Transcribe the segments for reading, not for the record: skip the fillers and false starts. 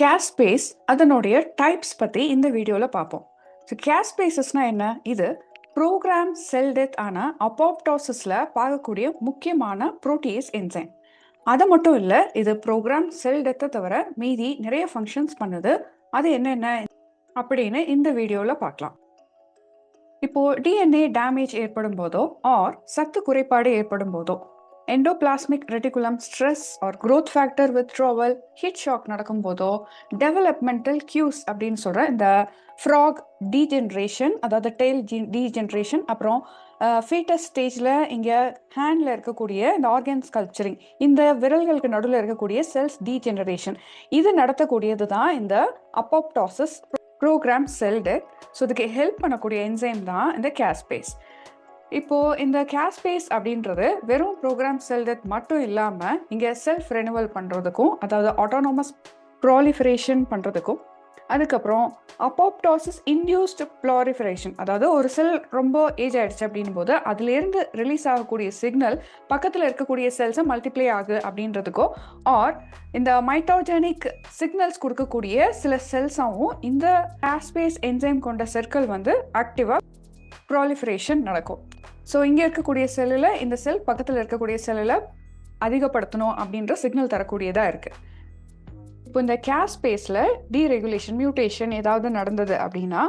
Caspase அதனுடைய types பற்றி இந்த வீடியோவில் பார்ப்போம். ஸோ கேஸ்பேசஸ்னால் என்ன? இது ப்ரோக்ராம் செல் டெத் ஆன அப்போப்டோசிஸில் பார்க்கக்கூடிய முக்கியமான புரோட்டீஸ் என்சைம். அது மட்டும் இல்லை, இது ப்ரோக்ராம் செல் டெத்தை தவிர மீதி நிறைய ஃபங்க்ஷன்ஸ் பண்ணுது. அது என்னென்ன அப்படின்னு இந்த வீடியோவில் பார்க்கலாம். இப்போது டிஎன்ஏ டேமேஜ் ஏற்படும் போதோ ஆர் சத்து குறைபாடு ஏற்படும் போதோ endoplasmic reticulum stress or growth factor withdrawal heat shock நடக்கும்போதோ டெவலப்மெண்டல் கியூஸ் அப்படின்னு சொல்கிற இந்த ஃப்ராக் டீஜென்ரேஷன், அதாவது டெய்ல் டீஜென்ரேஷன், அப்புறம் ஃபீட்டஸ் ஸ்டேஜில் இங்கே ஹேண்டில் இருக்கக்கூடிய இந்த ஆர்கன் ஸ்கல்ப்சரிங், இந்த விரல்களுக்கு நடுவில் இருக்கக்கூடிய செல்ஸ் டீஜெனரேஷன், இது நடத்தக்கூடியது தான் இந்த apoptosis program cell death. So இதுக்கு ஹெல்ப் பண்ணக்கூடிய என்சைம் தான் இந்த கேஸ்பேஸ். இப்போது இந்த கேஸ்பேஸ் அப்படின்றது வெறும் ப்ரோக்ராம் செல் டெத் மட்டும் இல்லாமல் இங்கே செல்ஃப் ரெனுவல் பண்ணுறதுக்கும், அதாவது ஆட்டோனோமஸ் ப்ராலிஃபரேஷன் பண்ணுறதுக்கும், அதுக்கப்புறம் அப்போப்டோசிஸ் இன்டியூஸ்டு ப்ளாரிஃபரேஷன், அதாவது ஒரு செல் ரொம்ப ஏஜ் ஆகிடுச்சு அப்படின் போது அதுலேருந்து ரிலீஸ் ஆகக்கூடிய சிக்னல் பக்கத்தில் இருக்கக்கூடிய செல்ஸை மல்டிப்ளை ஆகு அப்படின்றதுக்கோ, ஆர் இந்த மைட்டோஜெனிக் சிக்னல்ஸ் கொடுக்கக்கூடிய சில செல்ஸாகவும் இந்த கேஸ்பேஸ் என்சைம் கொண்ட செற்கள் வந்து ஆக்டிவாக ப்ராலிஃபரேஷன் நடக்கும். ஸோ இங்கே இருக்கக்கூடிய செல்லில் இந்த செல் பக்கத்தில் இருக்கக்கூடிய செல்லில் அதிகப்படுத்தணும் அப்படின்ற சிக்னல் தரக்கூடியதாக இருக்குது. இப்போ இந்த கேஸ்பேஸில் டீரெகுலேஷன், மியூட்டேஷன் ஏதாவது நடந்தது அப்படின்னா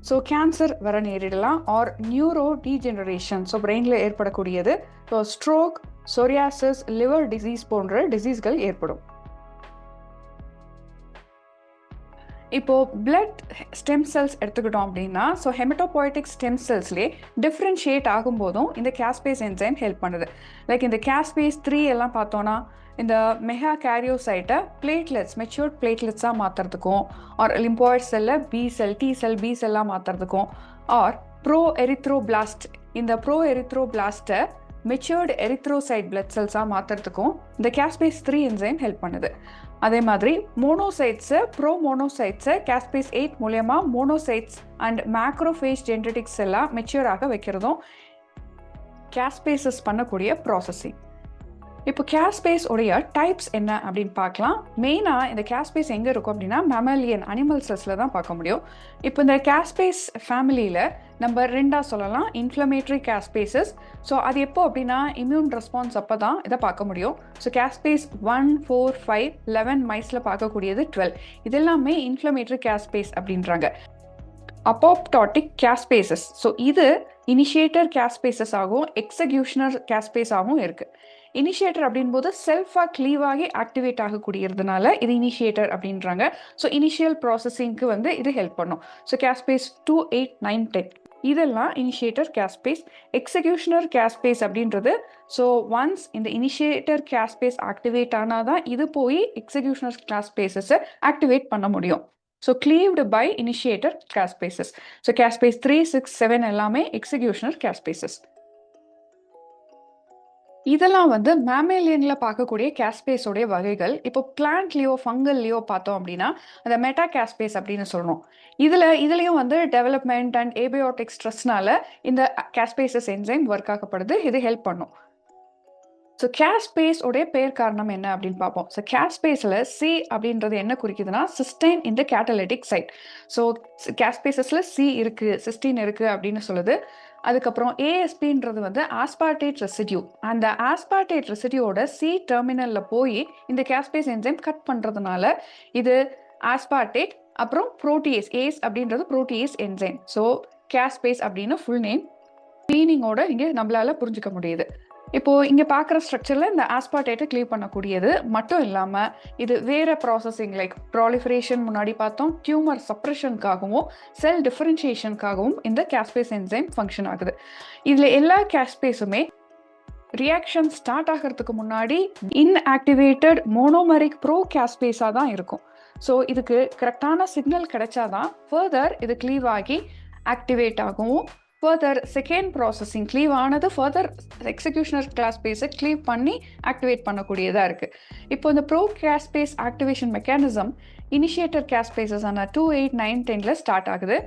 ஸோ கேன்சர் வர நேரிடலாம், ஆர் நியூரோ டீஜெனரேஷன், ஸோ பிரெயினில் ஏற்படக்கூடியது, so stroke, psoriasis, liver disease போன்ற டிசீஸ்கள் ஏற்படும். இப்போது பிளட் ஸ்டெம் செல்ஸ் எடுத்துக்கிட்டோம் அப்படின்னா ஸோ ஹெமட்டோபோய்டிக் ஸ்டெம் செல்ஸ்லேயே டிஃப்ரென்ஷியேட் ஆகும்போதும் இந்த கேஸ்பேஸ் என்சைம் ஹெல்ப் பண்ணுது. லைக் இந்த கேஸ்பேஸ் 3 எல்லாம் பார்த்தோன்னா இந்த மெகா கேரியோசைட்டை பிளேட்லெட்ஸ், மெச்சூர்ட் பிளேட்லெட்ஸாக மாற்றுறதுக்கும், ஆர் லிம்போய்ட் செல்லை B cell, T cell, B செல்லாக மாற்றுறதுக்கும், ஆர் ப்ரோ எரித்ரோபிளாஸ்ட், இந்த ப்ரோ எரித்ரோபிளாஸ்ட்டை மெச்சூர்டு எரித்ரோசைட் பிளட் செல்ஸாக மாற்றுறதுக்கும் இந்த கேஸ்பேஸ் 3 என்சைம் ஹெல்ப் பண்ணுது. அதே மாதிரி மோனோசைட்ஸை, ப்ரோ மோனோசைட்ஸை கேஸ்பேஸ் 8 மூலயமா மோனோசைட்ஸ் அண்ட் மேக்ரோஃபேஜ் ஜெனடிக்ஸ் எல்லாம் மெச்சூராக வைக்கிறதும் கேஸ்பேசஸ் பண்ணக்கூடிய ப்ராசஸிங். இப்போ கேஸ்பேஸ் உடைய டைப்ஸ் என்ன அப்படின்னு பார்க்கலாம். மெயினாக இந்த கேஸ்பேஸ் எங்கே இருக்கும் அப்படின்னா மேமலியன் அனிமல் செல்ஸில் தான் பார்க்க முடியும். இப்போ இந்த கேஸ்பேஸ் ஃபேமிலியில் நம்ம 2ஆக சொல்லலாம், இன்ஃப்ளமேட்ரி கேஸ்பேசஸ். ஸோ அது எப்போ அப்படின்னா இம்யூன் ரெஸ்பான்ஸ் அப்போ தான் இதை பார்க்க முடியும். ஸோ கேஸ்பேஸ் 1, 4, 5, 11 மைஸில் பார்க்கக்கூடியது 12, இது எல்லாமே இன்ஃப்ளமேட்ரி கேஸ்பேஸ் அப்படின்றாங்க. அப்போப்டாட்டிக் கேஸ்பேசஸ், ஸோ இது இனிஷியேட்டர் கேஸ்பேசஸ் ஆகவும் எக்ஸிக்யூஷனர் கேஸ்பேஸ் ஆகவும் இருக்குது. இனிஷியேட்டர் அப்படின்போது செல்ஃபாக க்ளீவ் ஆகி ஆக்டிவேட் ஆகக்கூடியதுனால இது இனிஷியேட்டர் அப்படின்றாங்க. ஸோ இனிஷியல் ப்ராசஸிங்க்கு வந்து இது ஹெல்ப் பண்ணும். ஸோ கேஸ்பேஸ் 2, 8, 9, 10 இதெல்லாம் இனிஷியேட்டர் கேஸ்பேஸ். எக்ஸிக்யூஷனர் கேஸ்பேஸ் அப்படின்றது ஸோ ஒன்ஸ் இந்த இனிஷியேட்டர் கேஸ்பேஸ் ஆக்டிவேட் ஆனால் தான் இது போய் எக்ஸிக்யூஷனர் கேஸ்பேசஸை ஆக்டிவேட் பண்ண முடியும். So cleaved by initiator caspases. So caspase 3, 6, 7 எல்லாமே எக்ஸிக்யூஷனர் கேஸ்பேசஸ். இதெல்லாம் வந்து மேமேலியனில் பார்க்கக்கூடிய கேஸ்பேஸோடைய வகைகள். இப்போ பிளான்ட்லேயோ ஃபங்கல்லையோ பார்த்தோம் அப்படின்னா அந்த மெட்டா கேஸ்பேஸ் அப்படின்னு சொல்லணும். இதுலேயும் வந்து டெவலப்மெண்ட் அண்ட் ஏபியோட்டிக் ஸ்ட்ரெஸ்னால இந்த கேஸ்பேசஸ் என்சைம் ஒர்க் ஆகப்படுது, இது ஹெல்ப் பண்ணும். ஸோ கேஸ்பேஸ் உடைய பேர் காரணம் என்ன அப்படின்னு பார்ப்போம். ஸோ கேஸ்பேஸில் சி அப்படின்றது என்ன குறிக்குதுன்னா சிஸ்டைன் இந்த கேட்டலிட்டிக் சைட். ஸோ கேஸ்பேசஸில் சி இருக்குது, சிஸ்டைன் இருக்குது அப்படின்னு சொல்லுது. அதுக்கப்புறம் ஏஎஸ்பின்றது வந்து ஆஸ்பார்டேட் ரெசிடியூ. அந்த ஆஸ்பார்டேட் ரெசிடியூவோட சி டெர்மினலில் போய் இந்த கேஸ்பேஸ் என்சைம் கட் பண்ணுறதுனால இது ஆஸ்பார்டேட், அப்புறம் புரோட்டியேஸ், ஏஸ் அப்படின்றது புரோட்டியேஸ் என்சைம். ஸோ கேஸ்பேஸ் அப்படின்னு ஃபுல் நேம் மீனிங்கோட இங்கே நம்மளால புரிஞ்சுக்க முடியுது. இப்போது இங்கே பார்க்குற ஸ்ட்ரக்சரில் இந்த ஆஸ்பார்டேட்டை க்ளீவ் பண்ணக்கூடியது மட்டும் இல்லாமல் இது வேறு ப்ராசஸிங் லைக் ப்ராலிஃபரேஷன் முன்னாடி பார்த்தோம், டியூமர் சப்ரெஷனுக்காகவும் செல் டிஃபரன்ஷியேஷனுக்காகவும் இந்த கேஸ்பேஸ் என்சைம் ஃபங்க்ஷன் ஆகுது. இதில் எல்லா கேஸ்பேஸுமே ரியாக்ஷன் ஸ்டார்ட் ஆகிறதுக்கு முன்னாடி இன்ஆக்டிவேட்டட் மோனோமரிக் ப்ரோ கேஸ்பேஸாக தான் இருக்கும். ஸோ இதுக்கு கரெக்டான சிக்னல் கிடைச்சாதான் ஃபர்தர் இது க்ளீவ் ஆகி ஆக்டிவேட் ஆகவும் ஃபர்தர் செகண்ட் ப்ராசஸிங் க்ளீவ் ஆனது ஃபர்தர் எக்ஸிக்யூஷனர் கிளாஸ்பேஸை க்ளீவ் பண்ணி ஆக்டிவேட் பண்ணக்கூடியதாக இருக்குது. இப்போ இந்த pro caspase activation mechanism initiator caspases ஆன 2, 8, 9, 10ல் ஸ்டார்ட் ஆகுது.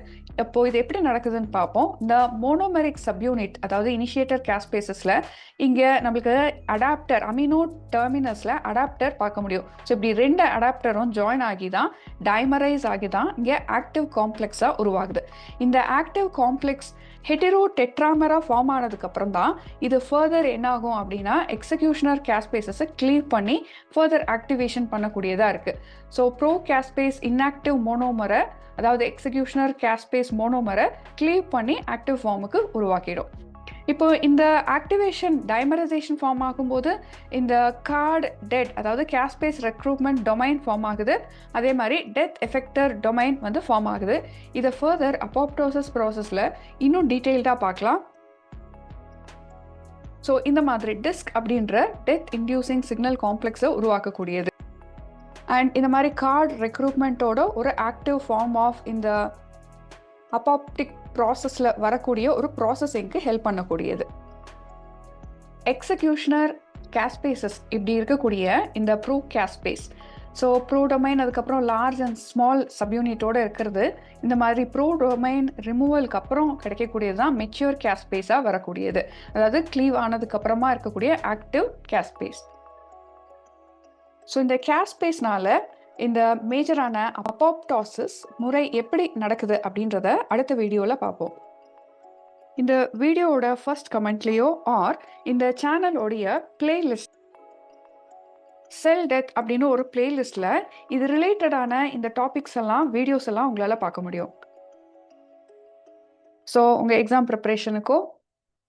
இப்போ இது எப்படி நடக்குதுன்னு பார்ப்போம். இந்த மோனோமெரிக் சப்யூனிட் அதாவது இனிஷியேட்டர் கேஸ்பேசஸில் இங்கே நம்மளுக்கு அடாப்டர் அமினோ டெர்மினஸில் அடாப்டர் பார்க்க முடியும். ஸோ இப்படி 2 அடாப்டரும் ஜாயின் ஆகி தான் டைமரைஸ் ஆகி தான் இங்கே ஆக்டிவ் காம்ப்ளெக்ஸாக உருவாகுது. இந்த ஆக்டிவ் காம்ப்ளெக்ஸ் ஹெட்டரோ டெட்ராமரா ஃபார்ம் ஆனதுக்கப்புறம் தான் இது ஃபர்தர் என்ன ஆகும் அப்படின்னா எக்ஸிக்யூஷனர் கேஸ்பேசஸை க்ளீவ் பண்ணி ஃபர்தர் ஆக்டிவேஷன் பண்ணக்கூடியதாக இருக்குது. ஸோ ப்ரோ கேஸ்பேஸ் இன்ஆக்டிவ் மோனோமரை அதாவது எக்ஸிக்யூஷனர் கேஸ்பேஸ் மோனோமரை க்ளீவ் பண்ணி ஆக்டிவ் ஃபார்முக்கு உருவாக்கிடும். இப்போ இந்த ஆக்டிவேஷன் டைமரைசேஷன் ஃபார்ம் ஆகும்போது இந்த கார்டு டெட் அதாவது கேஸ்பேஸ் ரெக்ரூட்மெண்ட் டொமைன் ஃபார்ம் ஆகுது. அதே மாதிரி டெத் எஃபெக்டர் டொமைன் வந்து ஃபார்ம் ஆகுது. இதை ஃபர்தர் அப்போப்டோசிஸ் ப்ராசஸில் இன்னும் டீட்டெயில்டாக பார்க்கலாம். ஸோ இந்த மாதிரி டிஸ்க் அப்படின்ற டெத் இன்டியூசிங் சிக்னல் காம்ப்ளெக்ஸை உருவாக்கக்கூடியது. அண்ட் இந்த மாதிரி கார்டு ரெக்ரூட்மெண்ட்டோட ஒரு ஆக்டிவ் ஃபார்ம் ஆஃப் இந்த அப்பாப்டிக் ப்ராசஸில் வரக்கூடிய ஒரு ப்ராசஸிங்க்கு ஹெல்ப் பண்ணக்கூடியது. எக்ஸிக்யூஷனர் கேஸ்பேசஸ் இப்படி இருக்கக்கூடிய இந்த ப்ரோ கேஸ்பேஸ் ஸோ ப்ரோ டொமைன் அதுக்கப்புறம் லார்ஜ் அண்ட் ஸ்மால் சப்யூனிட்டோடு இருக்கிறது. இந்த மாதிரி ப்ரோ டொமைன் ரிமூவலுக்கு அப்புறம் கிடைக்கக்கூடியது தான் மெச்சூர் கேஸ்பேஸாக வரக்கூடியது. அதாவது க்ளீவ் ஆனதுக்கப்புறமா இருக்கக்கூடிய ஆக்டிவ் கேஸ்பேஸ். ஸோ இந்த கேஸ்பேஸ்னால இந்த மேஜரான அப்போப்டோசிஸ் முறை எப்படி நடக்குது அப்படின்றத அடுத்த வீடியோவில் பார்ப்போம். இந்த வீடியோவோட ஃபர்ஸ்ட் கமெண்ட்லேயோ ஆர் இந்த சேனலோடைய பிளேலிஸ்ட் செல் டெத் அப்படின்னு ஒரு பிளேலிஸ்டில் இது ரிலேட்டடான இந்த டாபிக்ஸ் எல்லாம் வீடியோஸ் எல்லாம் உங்களால் பார்க்க முடியும். ஸோ உங்கள் எக்ஸாம் ப்ரிப்பரேஷனுக்கும்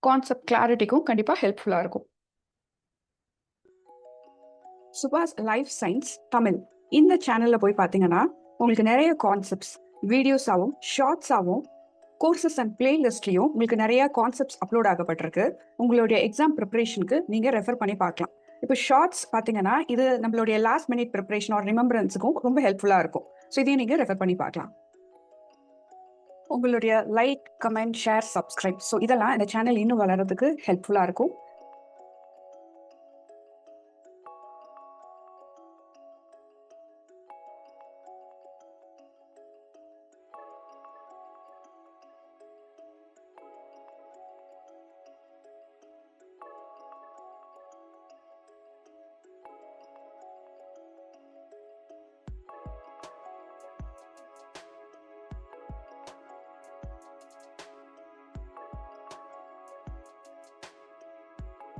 கான்செப்ட் கிளாரிட்டிக்கும் கண்டிப்பாக ஹெல்ப்ஃபுல்லாக இருக்கும். சுபாஷ் லைஃப் சயின்ஸ் தமிழ் இந்த சேனலில் போய் பார்த்தீங்கன்னா உங்களுக்கு நிறைய கான்செப்ட்ஸ் வீடியோஸாகவும் ஷார்ட்ஸாகவும் கோர்சஸ் அண்ட் பிளேலிஸ்ட்லையும் உங்களுக்கு நிறைய கான்செப்ட்ஸ் அப்லோட் ஆகப்பட்டிருக்கு. உங்களுடைய எக்ஸாம் ப்ரிப்பரேஷனுக்கு நீங்கள் ரெஃபர் பண்ணி பார்க்கலாம். இப்போ ஷார்ட்ஸ் பார்த்தீங்கன்னா இது நம்மளுடைய லாஸ்ட் மினிட் ப்ரிப்பரேஷன் ஆர் ரிமெம்பரன்ஸுக்கும் ரொம்ப ஹெல்ப்ஃபுல்லாக இருக்கும். ஸோ இதையும் நீங்கள் ரெஃபர் பண்ணி பார்க்கலாம். உங்களுடைய like, comment, share, subscribe so இதெல்லாம் இந்த சேனல் இன்னும் வளர்கிறதுக்கு ஹெல்ப்ஃபுல்லாக இருக்கும்.